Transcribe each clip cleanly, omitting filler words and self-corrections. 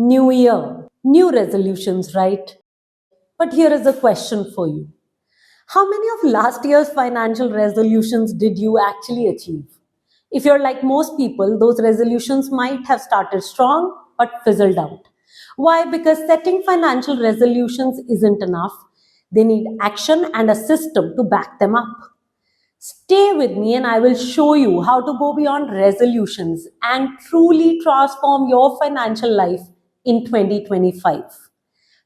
New year, new resolutions, right? But here is a question for you. How many of last year's financial resolutions did you actually achieve? If you're like most people, those resolutions might have started strong but fizzled out. Why? Because setting financial resolutions isn't enough. They need action and a system to back them up. Stay with me and I will show you how to go beyond resolutions and truly transform your financial life in 2025.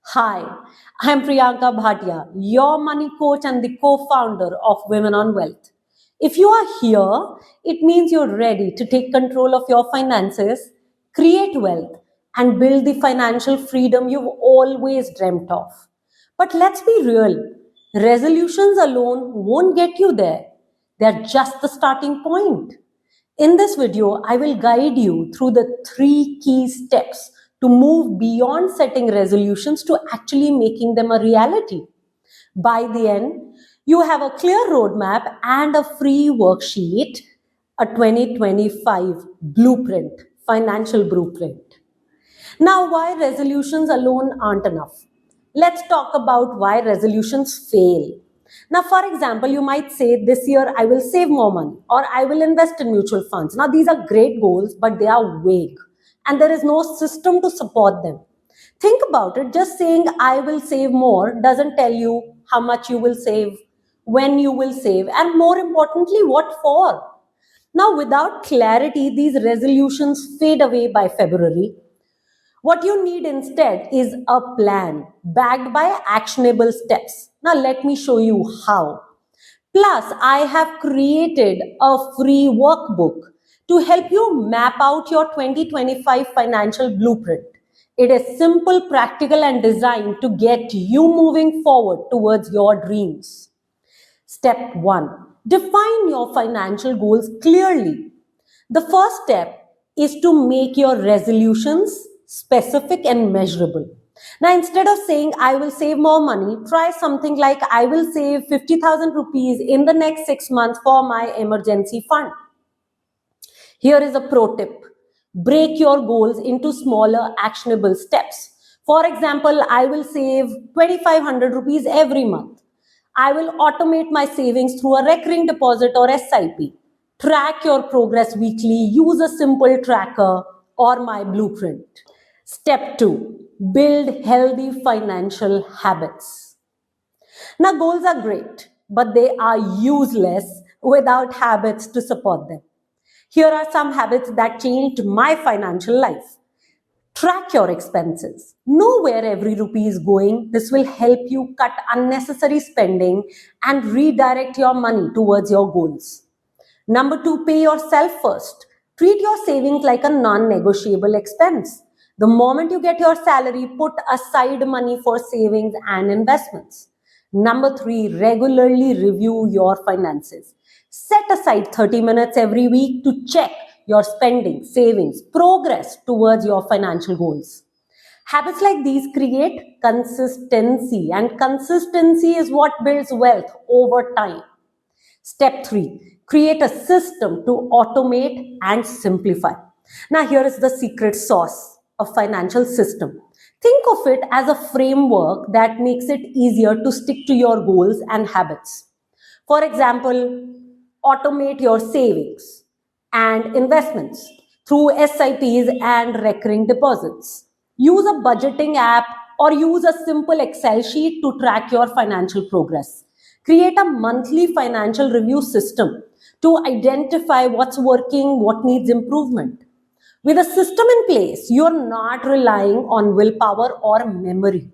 Hi, I'm Priyanka Bhatia, your money coach and the co founder of Women on Wealth. If you are here, it means you're ready to take control of your finances, create wealth, and build the financial freedom you've always dreamt of. But let's be real, resolutions alone won't get you there. They're just the starting point. In this video, I will guide you through the three key steps to move beyond setting resolutions to actually making them a reality. By the end, you have a clear roadmap and a free worksheet, a 2025 blueprint, financial blueprint. Now, why resolutions alone aren't enough? Let's talk about why resolutions fail. Now, for example, you might say, this year I will save more money or I will invest in mutual funds. Now, these are great goals, but they are vague and there is no system to support them. Think about it, just saying I will save more doesn't tell you how much you will save, when you will save, and more importantly, what for. Now, without clarity, these resolutions fade away by February. What you need instead is a plan backed by actionable steps. Now, let me show you how. Plus, I have created a free workbook to help you map out your 2025 financial blueprint. It is simple, practical, and designed to get you moving forward towards your dreams. Step 1. Define your financial goals clearly. The first step is to make your resolutions specific and measurable. Now, instead of saying I will save more money, try something like I will save 50,000 rupees in the next 6 months for my emergency fund. Here is a pro tip. Break your goals into smaller actionable steps. For example, I will save 2,500 rupees every month. I will automate my savings through a recurring deposit or SIP. Track your progress weekly. Use a simple tracker or my blueprint. Step 2. Build healthy financial habits. Now, goals are great, but they are useless without habits to support them. Here are some habits that changed my financial life. Track your expenses. Know where every rupee is going. This will help you cut unnecessary spending and redirect your money towards your goals. Number 2, pay yourself first. Treat your savings like a non-negotiable expense. The moment you get your salary, put aside money for savings and investments. Number 3, regularly review your finances. Set aside 30 minutes every week to check your spending, savings, progress towards your financial goals. Habits like these create consistency, and consistency is what builds wealth over time. Step 3, create a system to automate and simplify. Now, here is the secret sauce of financial system. Think of it as a framework that makes it easier to stick to your goals and habits. For example, automate your savings and investments through SIPs and recurring deposits. Use a budgeting app or use a simple Excel sheet to track your financial progress. Create a monthly financial review system to identify what's working, what needs improvement. With a system in place, you're not relying on willpower or memory.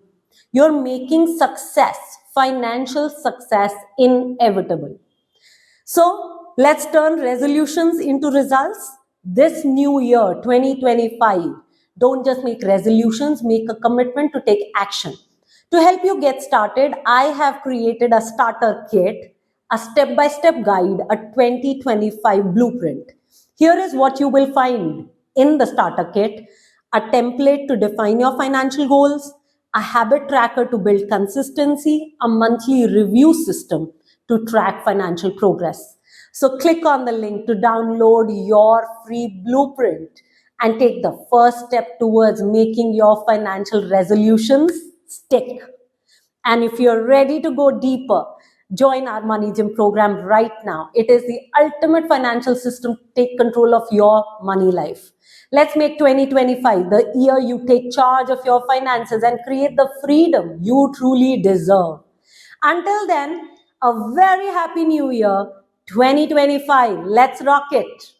You're making success, financial success, inevitable. So let's turn resolutions into results. This new year, 2025, don't just make resolutions, make a commitment to take action. To help you get started, I have created a starter kit, a step-by-step guide, a 2025 blueprint. Here is what you will find in the starter kit: a template to define your financial goals, a habit tracker to build consistency, a monthly review system to track financial progress. So click on the link to download your free blueprint and take the first step towards making your financial resolutions stick. And if you're ready to go deeper, join our Money Gym program right now. It is the ultimate financial system to take control of your money life. Let's make 2025 the year you take charge of your finances and create the freedom you truly deserve. Until then, a very happy new year, 2025. Let's rock it.